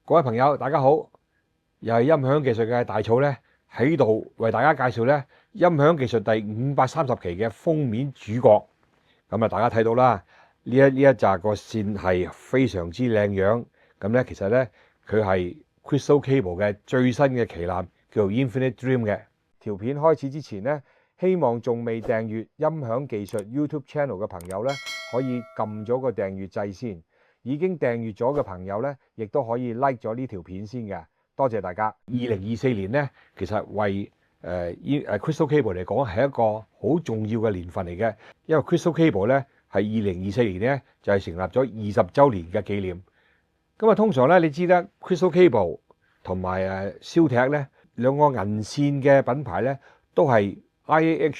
各位朋友，大家好！又係音響技術嘅大草咧，喺度為大家介紹咧音響技術第530期嘅封面主角。咁啊，大家睇到啦，呢一紮個線係非常之靚樣。咁咧，其實咧佢係 Crystal Cable 嘅最新嘅旗艦，叫做 Infinite Dream 嘅。條片開始之前咧，希望仲未訂閱音響技術 YouTube Channel 嘅朋友咧，可以撳咗個訂閱掣先。已經訂閱咗嘅朋友咧，亦都可以 like 咗呢條片先嘅，多謝大家。2024年咧，其實為Crystal Cable 嚟講係一個好重要嘅年份嚟嘅，因為 Crystal Cable 咧係2024年咧就係成立咗20週年嘅紀念。咁啊，通常咧你知得 Crystal Cable 同埋Siltech 咧兩個銀線嘅品牌咧都係 IAH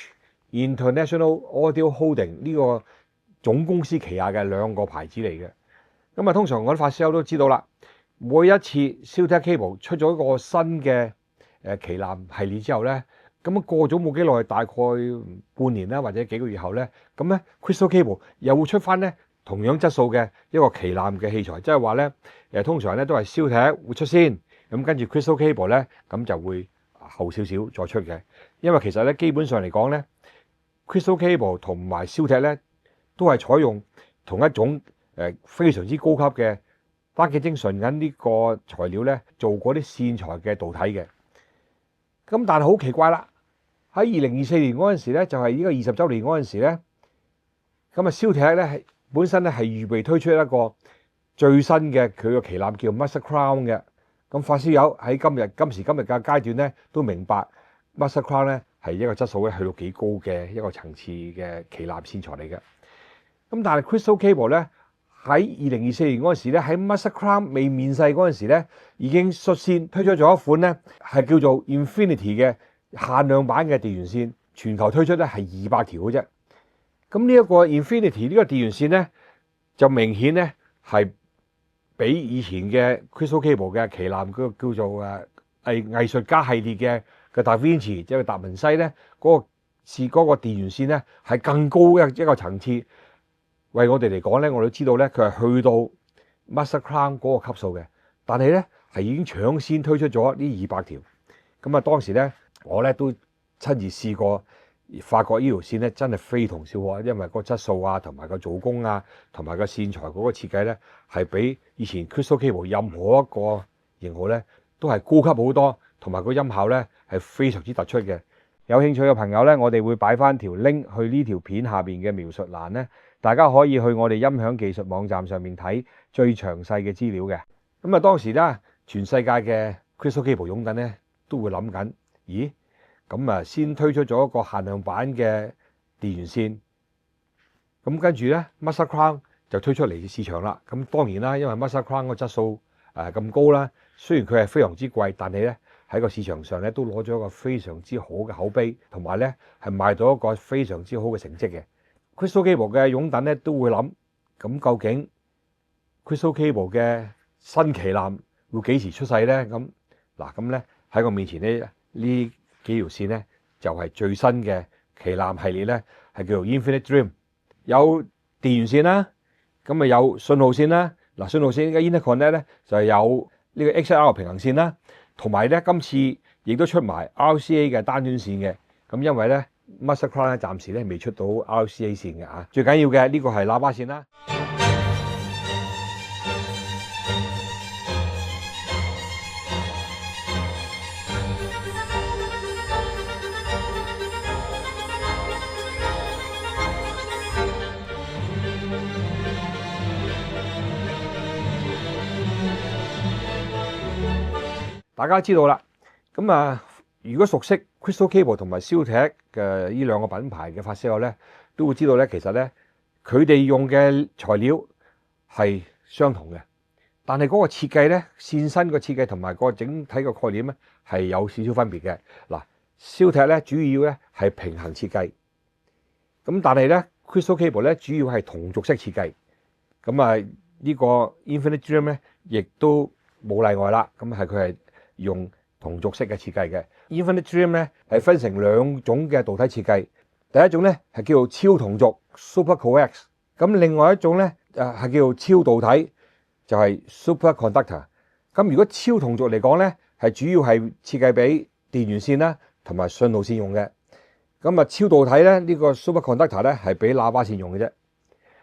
International Audio Holding 呢個總公司旗下嘅兩個牌子嚟嘅。咁啊，通常我啲發燒友都知道啦。每一次 Siltech Cable 出咗一個新嘅旗艦系列之後咧，咁啊過咗冇幾耐，大概半年啦，或者幾個月後咧，咁咧 Crystal Cable 又會出翻咧同樣質素嘅一個旗艦嘅器材，即係話咧通常咧都係 Siltech 會出先，咁跟住 Crystal Cable 咧咁就會後少少再出嘅。因為其實咧基本上嚟講咧 Crystal Cable 同埋 Siltech 咧都係採用同一種非常之高級嘅單極晶純銀呢個材料咧，做嗰啲線材嘅導體嘅。咁但係好奇怪啦，喺2024年嗰陣時咧，就係呢個20週年嗰陣時咧，咁啊 Siltech 咧係本身咧係預備推出一個最新嘅佢個旗艦叫 Master Crown 嘅。咁發燒友喺今時今日嘅階段咧，都明白 Master Crown 咧係一個質素咧去到幾高嘅一個層次嘅旗艦線材嚟嘅。咁但係 Crystal Cable 咧，喺2024年嗰陣時咧，喺 Master Crown 未面世嗰陣時咧，已經率先推出咗一款咧，係叫做 Infinity 嘅限量版嘅電源線，全球推出咧係200條嘅啫。咁呢一個 Infinity 呢個電源線咧，就明顯咧係比以前嘅 Crystal Cable 嘅旗艦嗰個叫做藝術家系列嘅Da Vinci 即係達文西咧嗰個電源線咧係更高一個層次。為我哋嚟講咧，我都知道咧，佢係去到 Master Crown 嗰個級數嘅，但係咧係已經搶先推出咗呢200條。咁啊，當時咧我咧都親自試過，發覺呢條線咧真係非同小可，因為個質素啊，同埋個做工啊，同埋個線材嗰個設計咧，係比以前 Crystal Cable 任何一個型號咧都係高級好多，同埋個音效咧係非常之突出嘅。有興趣嘅朋友咧，我哋會擺翻條 link 去呢條片下邊嘅描述欄咧，大家可以去我哋音響技術網站上面睇最詳細嘅資料嘅。咁啊，當時咧，全世界嘅 Crystal Cable 擁躉咧都會諗緊，咦？咁啊，先推出咗一個限量版嘅電源線，咁跟住咧 Master Crown 就推出嚟市場啦。咁當然啦，因為 Master Crown 個質素咁高啦，雖然佢係非常之貴，但係咧喺個市場上咧都攞咗一個非常之好嘅口碑，同埋咧係賣到一個非常之好嘅成績嘅。Crystal Cable 嘅擁躉咧都會諗，咁究竟 Crystal Cable 嘅新旗艦會幾時出世咧？咁咧喺我面前呢幾條線咧就係最新嘅旗艦系列咧，係叫做 Infinite Dream， 有電源線啦，咁啊有信號線啦。嗱，信號線嘅 Interconnect 咧就係有呢個 XLR 平衡線啦，同埋咧今次亦都出埋 RCA 嘅單端線嘅。咁因為咧 Master Crown 咧暫時咧未出到 RCA 線嘅嚇，最緊要嘅呢個係喇叭線啦。大家知道啦，咁啊，如果熟悉 Crystal Cable 同埋 Siltech 嘅呢兩個品牌嘅發燒友咧，都會知道咧，其實咧佢哋用嘅材料係相同嘅，但係嗰個設計咧，線身個設計同埋個整體個概念咧係有少少分別嘅。嗱，Siltech 咧主要咧係平衡設計，咁但係咧 Crystal Cable 咧主要係同軸式設計，咁啊呢個 Infinite Dream 咧亦都冇例外啦，咁佢係用同軸式嘅設計嘅。Infinite Dream 咧係分成兩種嘅導體設計，第一種咧係叫做超同軸 Super Coax， 咁另外一種咧係叫做超導體，就係 Super Conductor。咁如果超同軸嚟講咧，係主要係設計俾電源線啦同埋信號線用嘅。咁啊超導體咧呢個 superconductor 咧係俾喇叭線用嘅啫。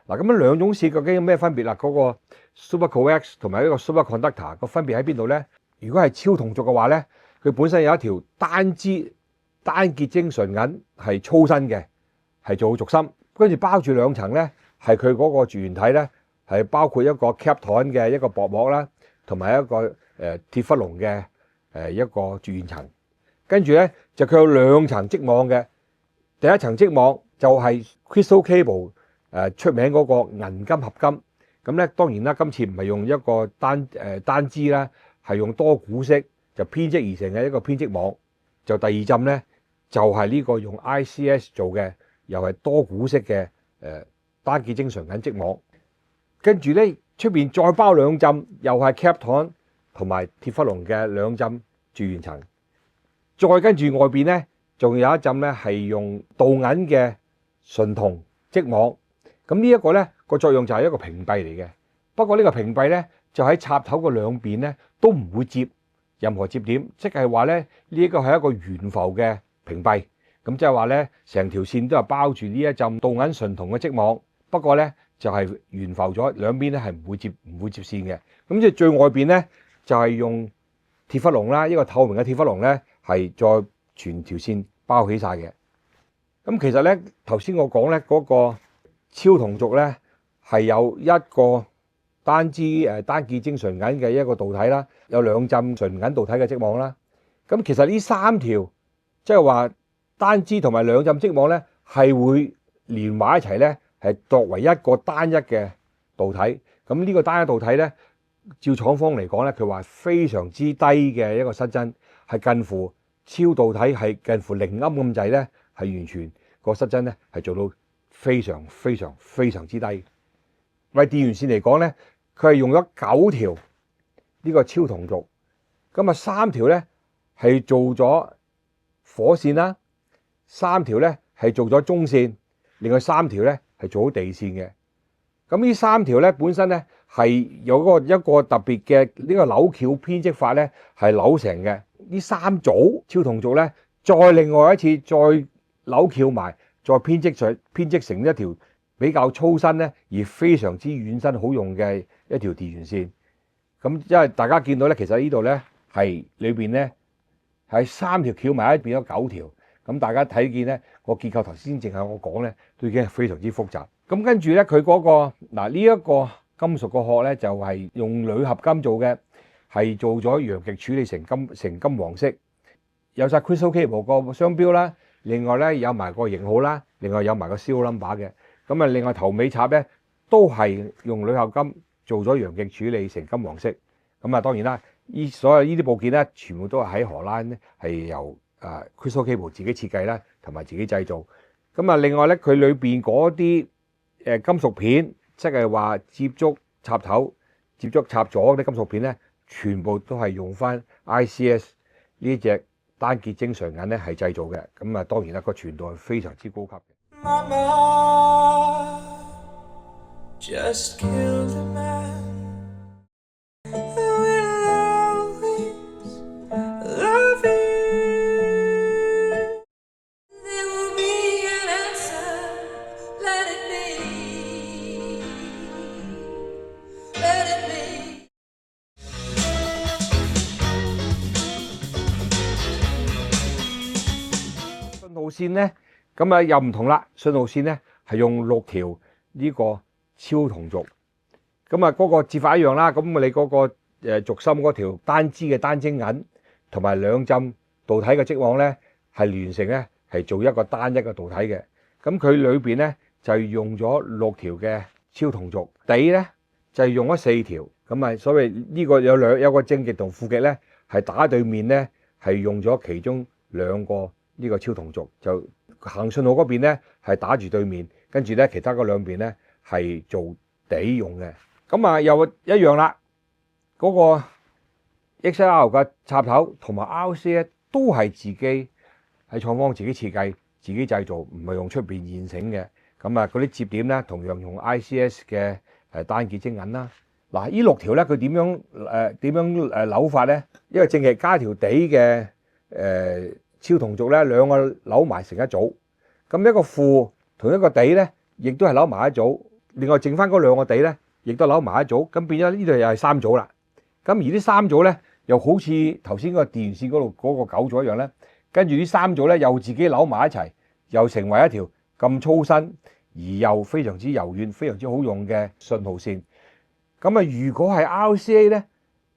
嗱，咁樣兩種線究竟有咩分別啦？嗰個 supercoax 同埋呢個 superconductor 個分別喺邊度咧？如果係超同軸嘅話咧，佢本身有一條單結晶純銀係粗身嘅，係做軸心，跟住包住兩層咧，係佢嗰個絕緣體咧係包括一個 Kapton 嘅一個薄膜啦，同埋一個鐵氟龍嘅一個絕緣層。跟住咧就佢有兩層織網嘅，第一層織網就係 Crystal Cable 出名嗰個銀金合金。咁咧當然啦，今次唔係用一個單支啦，係用多股式就編織而成嘅一個編織網。就第二針咧就係呢個用 ICS 做嘅，又係多股式嘅單結晶純銀織網。跟住咧出邊再包兩針，又係 Kapton 同埋鐵氟龍嘅兩針絕緣層。再跟住外邊咧，仲有一針咧係用鍍銀嘅純銅織網。咁呢一個咧個作用就係一個屏蔽嚟嘅。不過呢個屏蔽咧就喺插頭嘅兩邊咧都唔會接任何接點，即係話咧呢一個係一個懸浮嘅屏蔽。咁即係話咧成條線都係包住呢一針鍍銀純銅嘅織網。不過咧就係懸浮咗，兩邊咧係唔會接線嘅。咁即係最外邊咧就係用鐵氟龍啦，一個透明嘅鐵氟龍咧係再全條線包起晒嘅。咁其實咧頭先我講咧嗰個超同軸咧係有一個單結晶純銀嘅一個導體啦，有兩針純銀導體嘅織網啦。咁其實呢三條即係話單支同埋兩針織網咧係會連埋一齊咧，係作為一個單一嘅導體。咁呢個單一導體咧，照廠方嚟講咧，佢話非常之低嘅一個失真，係近乎超導體係近乎零鵪咁滯咧，係完全個失真咧係做到非常之低。為電源線嚟講咧，佢係用咗9條呢個超同軸，咁啊3條咧係做咗火線啦，3條咧係做咗中線，另外3條咧係做好地線嘅。咁呢3條咧本身咧係有一個特別嘅呢個扭橋編織法咧係扭成嘅。呢3組超同軸咧，再另外一次再扭橋埋，再編織成一條比較粗身咧而非常之軟身好用嘅一條電源線。咁因為大家見到咧，其實呢度咧係裏邊咧係3條橋埋一變咗9條。咁大家睇見咧個結構頭先淨係我講咧都已經係非常之複雜。咁跟住咧佢嗰個嗱呢一個金屬個殼咧就係用鋁合金做嘅，係做咗陽極處理成金黃色，有晒 Crystal Cable 個商標啦，另外咧有埋個型號啦，另外有埋個 serial number 嘅。咁啊，另外頭尾插咧都係用鋁合金做咗陽極處理成金黃色。咁啊，當然啦，所有呢啲部件咧全部都係喺荷蘭咧係由Crystal Cable 自己設計啦，同埋自己製造。咁啊，另外咧佢裏邊嗰啲金屬片，即係話接觸插頭、接觸插座啲金屬片咧，全部都係用翻 ICS 呢隻單結晶純銀咧係製造嘅。咁啊，當然啦，個傳導係非常之高級嘅。Mama just killed a man.信號線咧，咁啊又唔同啦。信號線咧係用6條呢個超同軸，咁啊嗰個接法一樣啦。咁你嗰個軸心嗰條單支嘅單晶銀同埋兩針導體嘅織網咧，係連成咧係做一個單一個導體嘅。咁佢裏邊咧就用咗6條嘅超同軸，底咧就用咗4條。咁啊，所謂呢個有個正極同負極咧，係打對面咧係用咗其中2個。呢個超同軸就行信號嗰邊咧係打住對面，跟住咧其他嗰兩邊咧係做底用嘅。咁啊又一樣啦，嗰個 XLR 嘅插頭同埋 RC 咧都係自己喺廠方自己設計、自己製造，唔係用出邊現成嘅。咁啊嗰啲接點咧同樣用 ICS 嘅單結晶銀啦。嗱，呢6條咧，佢點樣扭法咧？一個正極加條底嘅超同軸咧，兩個扭埋成一組。咁一個負同一個底咧，亦都係扭埋一組。另外剩翻嗰兩個底咧，亦都扭埋一組。咁變咗呢度又係3組啦。咁而呢3組咧，又好似頭先嗰個電源線嗰度嗰個9組一樣咧。跟住呢3組咧，又自己扭埋一齊，又成為一條咁粗身而又非常之柔軟、非常之好用嘅信號線。咁啊，如果係 RCA 咧，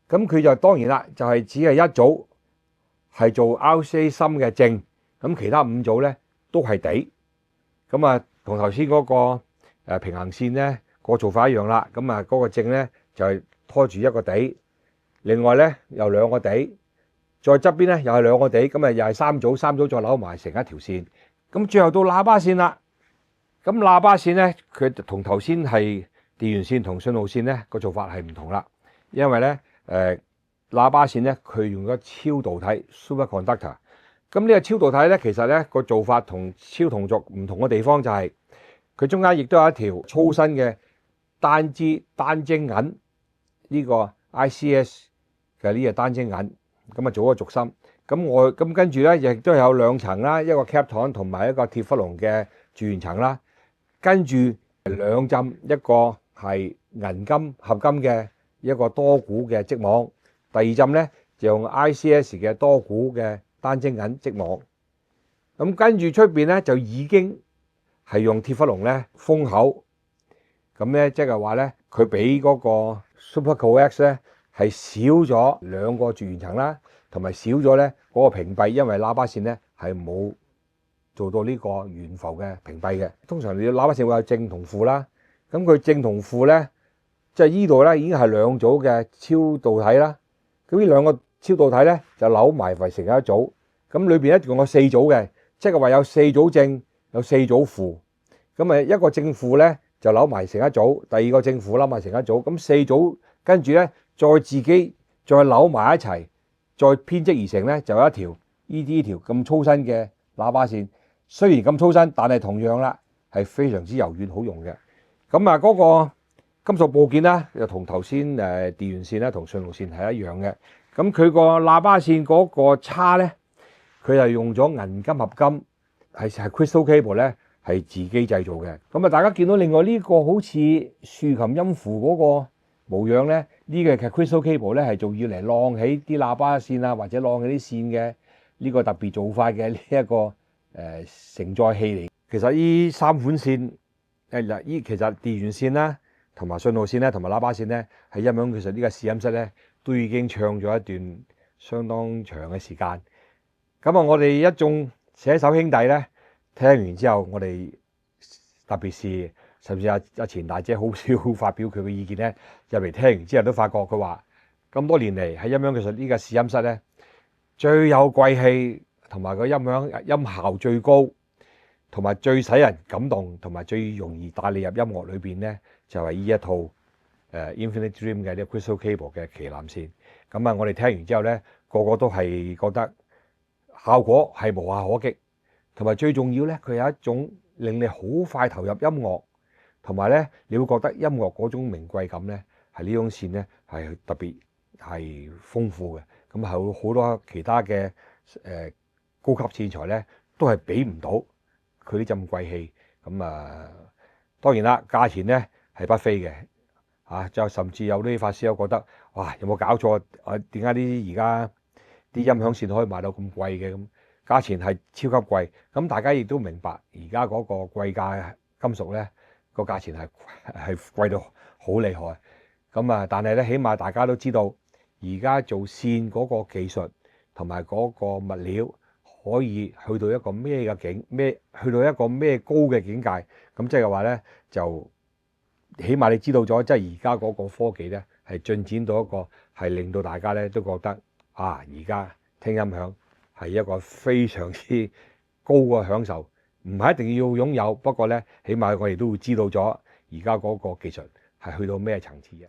咁佢就當然啦，就係只係一組係做 RCA 芯嘅正，咁其他5組咧都係底。咁啊，同頭先嗰個平衡線咧個做法一樣啦。咁啊，嗰個正咧就係拖住一個底，另外咧又2個底，再側邊咧又係2個底，咁啊又係3組再扭埋成一條線。咁最後到喇叭線啦。咁喇叭線咧，佢同頭先係電源線同信號線咧個做法係唔同啦，因為咧喇叭線咧佢用咗超導體 superconductor。咁呢個超導體咧，其實咧個做法同超同軸唔同嘅地方就係佢中間亦都有一條粗身嘅單晶銀，呢個 ICS 嘅呢個單晶銀，咁啊做個軸心。咁跟住咧亦都有2層啦，一個 Kapton 同埋一個鐵氟龍嘅絕緣層啦。跟住2針，一個係銀金合金嘅一個多股嘅織網，第2針咧就用 ICS 嘅多股嘅單晶銀織網。咁跟住出邊咧就已經係用鐵氟龍咧封口，咁咧即係話咧佢比嗰個 SuperCoax 咧係少咗2個絕緣層啦，同埋少咗咧嗰個屏蔽，因為喇叭線咧係冇做到呢個懸浮嘅屏蔽嘅。通常你喇叭線會有正同負啦，咁佢正同負咧，即係呢度咧已經係2組嘅超導體啦。咁呢2個超導體咧就扭埋為成一組，咁裏邊咧仲有4組嘅，即係話有4組正，有4組負。咁啊一個正負咧就扭埋成一組，第2個正負扭埋成一組，咁4組跟住咧再自己再扭埋一齊，再編織而成咧就有一條呢條咁粗身嘅喇叭線。雖然咁粗身，但係同樣啦，係非常之柔軟好用嘅。咁啊，嗰個金屬部件咧，又同頭先電源線咧同信號線係一樣嘅。咁佢個喇叭線嗰個叉咧，佢係用咗銀金合金，係 Crystal Cable 咧，係自己製造嘅。咁啊，大家見到另外呢個好似豎琴音符嗰個模樣咧，呢個係 Crystal Cable 咧係做要嚟晾起啲喇叭線啊，或者晾起啲線嘅呢個特別做法嘅呢一個承載器嚟。其實呢3款線其實電源線啦，同埋信號線咧，同埋喇叭線咧，係音響其實呢個試音室咧都已經唱咗一段相當長嘅時間。咁啊，我哋一眾寫手兄弟咧，聽完之後，我哋特別是甚至阿錢大姐好少發表佢嘅意見咧，入嚟聽完之後都發覺佢話咁多年嚟喺音響其實呢個試音室咧最有貴氣，同埋個音響音效最高，同埋最使人感動，同埋最容易帶你入音樂裏邊咧，就係呢一套Infinite Dream 嘅呢個 Crystal Cable 嘅旗艦線。咁啊，我哋聽完之後咧，個個都係覺得效果係無懈可擊，同埋最重要咧，佢有一種令你好快投入音樂，同埋咧你會覺得音樂嗰種名貴感咧，係呢種線咧係特別係豐富嘅。咁係好多其他嘅高級線材咧，都係比唔到佢呢陣貴氣。咁啊，當然啦，價錢咧係不菲嘅嚇，就甚至有啲法師都覺得，哇，有冇搞錯啊？點解啲而家啲音響線可以賣到咁貴嘅？咁價錢係超級貴。咁大家亦都明白，而家嗰個貴價金屬咧，個價錢係貴到好厲害。咁啊，但係咧，起碼大家都知道，而家做線嗰個技術同埋嗰個物料可以去到一個咩嘅去到一個咩高嘅境界。咁即係話咧，就起碼你知道咗，即係而家嗰個科技咧係進展到一個係令到大家咧都覺得啊，而家聽音響係一個非常之高嘅享受。唔係一定要擁有，不過咧，起碼我哋都會知道咗而家嗰個技術係去到咩層次嘅。